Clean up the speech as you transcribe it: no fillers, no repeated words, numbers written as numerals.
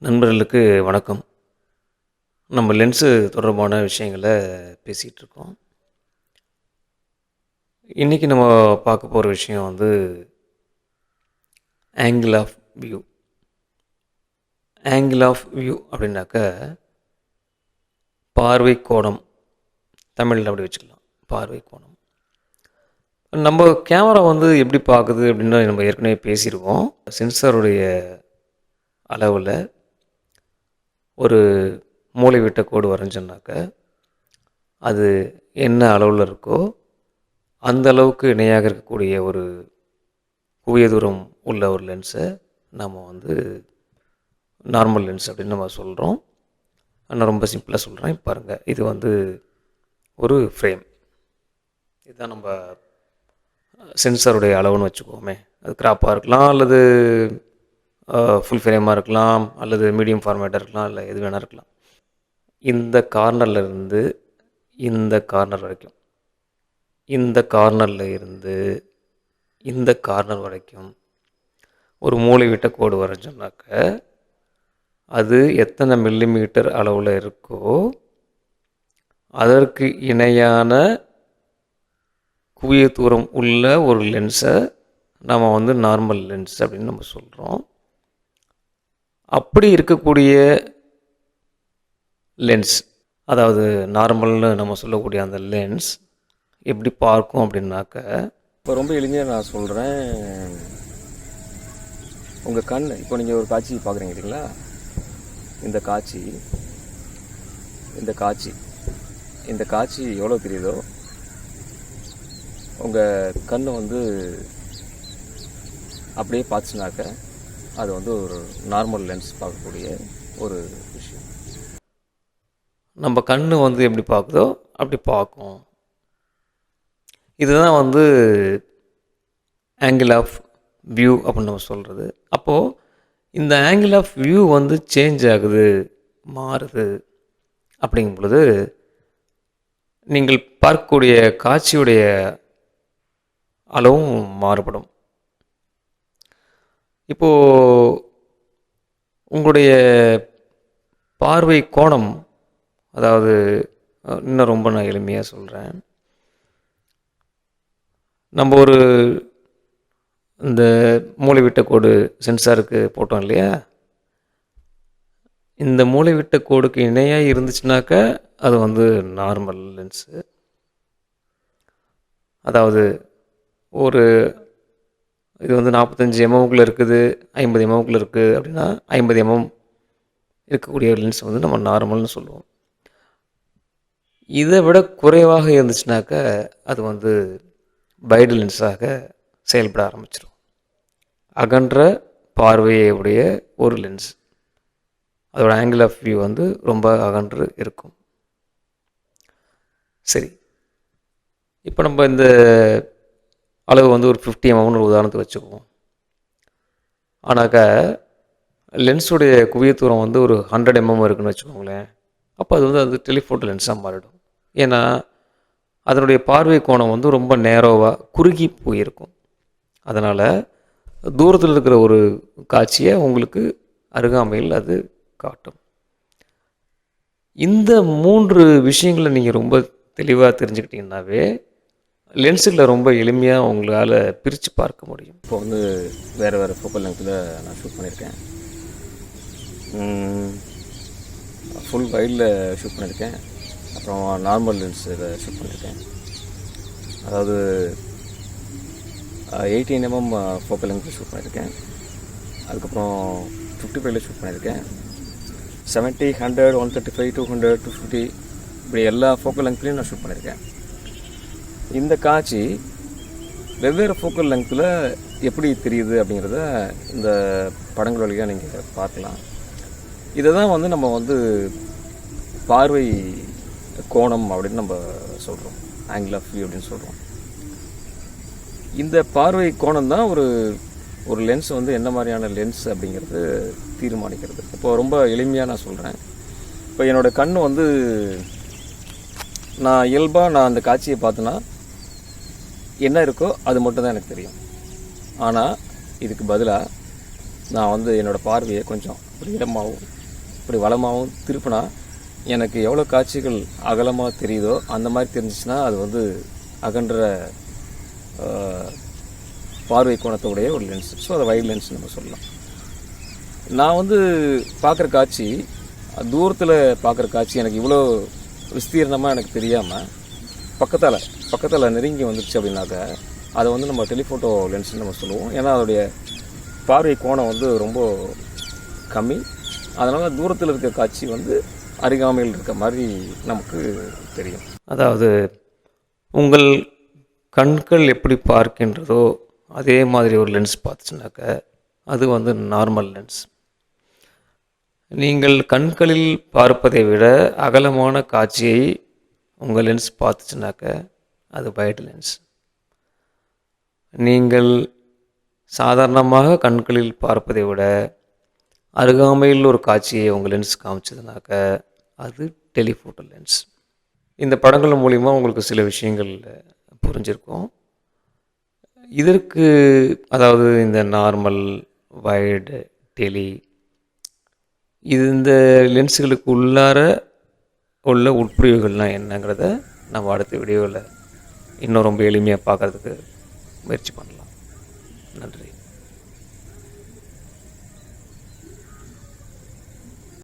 நண்பர்களுக்கு வணக்கம். நம்ம லென்ஸு தொடர்பான விஷயங்கள பேசிகிட்டு இருக்கோம். இன்றைக்கி நம்ம பார்க்க போகிற விஷயம் angle of view. Angle of view அப்படின்னாக்க பார்வை கோணம். தமிழில் அப்படி வச்சுக்கலாம், பார்வை கோணம். நம்ம கேமரா எப்படி பார்க்குது அப்படின்னு நம்ம ஏற்கனவே பேசியிருக்கோம். சென்சாருடைய அளவில் ஒரு மூலைவிட்ட கோடு வரைஞ்சோன்னாக்க அது என்ன அளவில் இருக்கோ அந்த அளவுக்கு இணையாக இருக்கக்கூடிய ஒரு குவிய தூரம் உள்ள ஒரு லென்ஸை நம்ம நார்மல் லென்ஸ் அப்படின்னு நம்ம சொல்கிறோம். நான் ரொம்ப சிம்பிளாக சொல்கிறேன். பாருங்கள், இது ஒரு ஃப்ரேம். இதுதான் நம்ம சென்சாருடைய அளவுன்னு வச்சுக்கோமே. அது கிராப்பாக இருக்கலாம், அல்லது ஃபுல் ஃப்ரேமாக இருக்கலாம், அல்லது மீடியம் ஃபார்மேட்டாக இருக்கலாம், இல்லை எது வேணால் இருக்கலாம். இந்த கார்னர்லேருந்து இந்த கார்னர் வரைக்கும், இந்த கார்னரில் இருந்து இந்த கார்னர் வரைக்கும் ஒரு மூலைவிட்ட கோடு வரைஞ்சோம்னாக்க அது எத்தனை மில்லிமீட்டர் அளவில் இருக்கோ அதற்கு இணையான குவிய தூரம் உள்ள ஒரு லென்ஸை நம்ம நார்மல் லென்ஸ் அப்படின்னு நம்ம சொல்கிறோம். அப்படி இருக்கக்கூடிய லென்ஸ், அதாவது நார்மல்னு நம்ம சொல்லக்கூடிய அந்த லென்ஸ் எப்படி பார்க்கும் அப்படின்னாக்க, இப்போ ரொம்ப எளிமையாக நான் சொல்கிறேன். உங்கள் கண், இப்போ நீங்கள் ஒரு காட்சி பார்க்குறீங்க இல்லைங்களா, இந்த காட்சி எவ்வளோ தெரியுதோ உங்கள் கண் அப்படியே பார்த்துச்சுனாக்க அது ஒரு நார்மல் லென்ஸ் பார்க்கக்கூடிய ஒரு விஷயம். நம்ம கண் எப்படி பார்க்குதோ அப்படி பார்க்கும். இதுதான் ஆங்கிள் ஆஃப் வியூ அப்படின்னு நம்ம சொல்கிறது. அப்போது இந்த ஆங்கிள் ஆஃப் வியூ சேஞ்ச் ஆகுது, மாறுது. அப்படிங்கும் பொழுது நீங்கள் பார்க்கக்கூடிய காட்சியுடைய அளவும் மாறுபடும். இப்போது உங்களுடைய பார்வை கோணம், அதாவது இன்னும் ரொம்ப நான் எளிமையாக சொல்கிறேன். நம்ம இந்த மூலைவிட்ட கோடு சென்சாருக்கு போட்டோம் இல்லையா, இந்த மூலைவிட்ட கோடுக்கு இணையாக இருந்துச்சுனாக்க அது நார்மல் லென்ஸு. அதாவது இது 45 mm இருக்குது, 50 mm இருக்குது அப்படின்னா 50 mm இருக்கக்கூடிய லென்ஸ் நம்ம நார்மல்னு சொல்லுவோம். இதை விட குறைவாக இருந்துச்சுனாக்க அது வைடு லென்ஸாக செயல்பட ஆரம்பிச்சிடும். அகன்ற பார்வையுடைய ஒரு லென்ஸ், அதோட ஆங்கிள் ஆஃப் வியூ ரொம்ப அகன்று இருக்கும். சரி, இப்போ நம்ம இந்த அளவு ஒரு 50 mm ஒரு உதாரணத்துக்கு வச்சுக்குவோம். ஆனாக்கா லென்ஸுடைய குவிய தூரம் ஒரு 100 mm இருக்குதுன்னு வச்சுக்கோங்களேன். அப்போ அது டெலிஃபோட்டோ லென்ஸாக மாறிடும். ஏன்னா அதனுடைய பார்வை கோணம் ரொம்ப நேரோவாக குறுகி போயிருக்கும். அதனால் தூரத்தில் இருக்கிற ஒரு காட்சியை உங்களுக்கு அருகாமையில் அது காட்டும். இந்த 3 விஷயங்களை நீங்கள் ரொம்ப தெளிவாக தெரிஞ்சுக்கிட்டீங்கன்னாவே லென்ஸுகளை ரொம்ப எளிமையாக உங்களால் பிரித்து பார்க்க முடியும். இப்போ வேறு ஃபோக்கல் லென்த்தில் நான் ஷூட் பண்ணியிருக்கேன். ஃபுல் வைடில் ஷூட் பண்ணியிருக்கேன், அப்புறம் நார்மல் லென்ஸில் ஷூட் பண்ணியிருக்கேன். அதாவது 18 mm ஃபோக்கல் லென்த்தில் ஷூட் பண்ணியிருக்கேன். அதுக்கப்புறம் 55 ஷூட் பண்ணியிருக்கேன். 70, 100, 135, 200, 250 இப்படி எல்லா ஃபோக்கல் லென்த்லேயும் நான் ஷூட் பண்ணியிருக்கேன். இந்த காட்சி வெவ்வேறு ஃபோக்கல் லென்த்தில் எப்படி தெரியுது அப்படிங்கிறத இந்த படங்கள் வழியாக நீங்கள் பார்க்கலாம். இதை தான் நம்ம பார்வை கோணம் அப்படின்னு நம்ம சொல்கிறோம், ஆங்கிள் ஆஃப் வியூ அப்படின்னு சொல்கிறோம். இந்த பார்வை கோணம் தான் ஒரு லென்ஸ் என்ன மாதிரியான லென்ஸ் அப்படிங்கிறது தீர்மானிக்கிறது. இப்போ ரொம்ப எளிமையாக நான் சொல்கிறேன். இப்போ என்னோடய கண் நான் இயல்பாக நான் அந்த காட்சியை பார்த்தேன்னா என்ன இருக்கோ அது மட்டும் தான் எனக்கு தெரியும். ஆனால் இதுக்கு பதிலாக நான் என்னோடய பார்வையை கொஞ்சம் இப்படி இடமாகவும் இப்படி வலமாகவும் திருப்பினா எனக்கு எவ்வளோ காட்சிகள் அகலமாக தெரியுதோ அந்த மாதிரி தெரிஞ்சிச்சுன்னா அது வந்து அகன்ற பார்வை கோணத்தோடைய ஒரு லென்ஸ். ஸோ அதை வைட் லென்ஸ் நம்ம சொல்லலாம். நான் வந்து பார்க்குற காட்சி, தூரத்தில் பார்க்குற காட்சி எனக்கு இவ்வளோ விஸ்தீர்ணமாக எனக்கு தெரியாமல் பக்கத்தில் நெருங்கி வந்துடுச்சு அப்படின்னாக்க அதை வந்து நம்ம டெலிஃபோட்டோ லென்ஸ்னு நம்ம சொல்லுவோம். ஏன்னா அதோடைய பார்வை கோணம் வந்து ரொம்ப கம்மி. அதனால் தூரத்தில் இருக்க காட்சி வந்து அருகாமையில் இருக்க மாதிரி நமக்கு தெரியும். அதாவது உங்கள் கண்கள் எப்படி பார்க்கின்றதோ அதே மாதிரி ஒரு லென்ஸ் பார்த்துச்சுனாக்க அது வந்து நார்மல் லென்ஸ். நீங்கள் கண்களில் பார்ப்பதை விட அகலமான காட்சியை உங்கள் லென்ஸ் பார்த்துச்சுனாக்க அது வைட் லென்ஸ். நீங்கள் சாதாரணமாக கண்களில் பார்ப்பதை விட அருகாமையில் ஒரு காட்சியை உங்கள் லென்ஸ் காமிச்சதுனாக்க அது டெலிஃபோட்டோ லென்ஸ். இந்த படங்கள் மூலிமா உங்களுக்கு சில விஷயங்கள் புரிஞ்சிருக்கும். இதற்கு அதாவது இந்த நார்மல், வைடு, டெலி இந்த லென்ஸுகளுக்கு உள்ளார உள்ள உட்பிரிவுகள்லாம் என்னங்கிறத நம்ம அடுத்த வீடியோவில் இன்னும் ரொம்ப எளிமையாக பார்க்குறதுக்கு முயற்சி பண்ணலாம். நன்றி.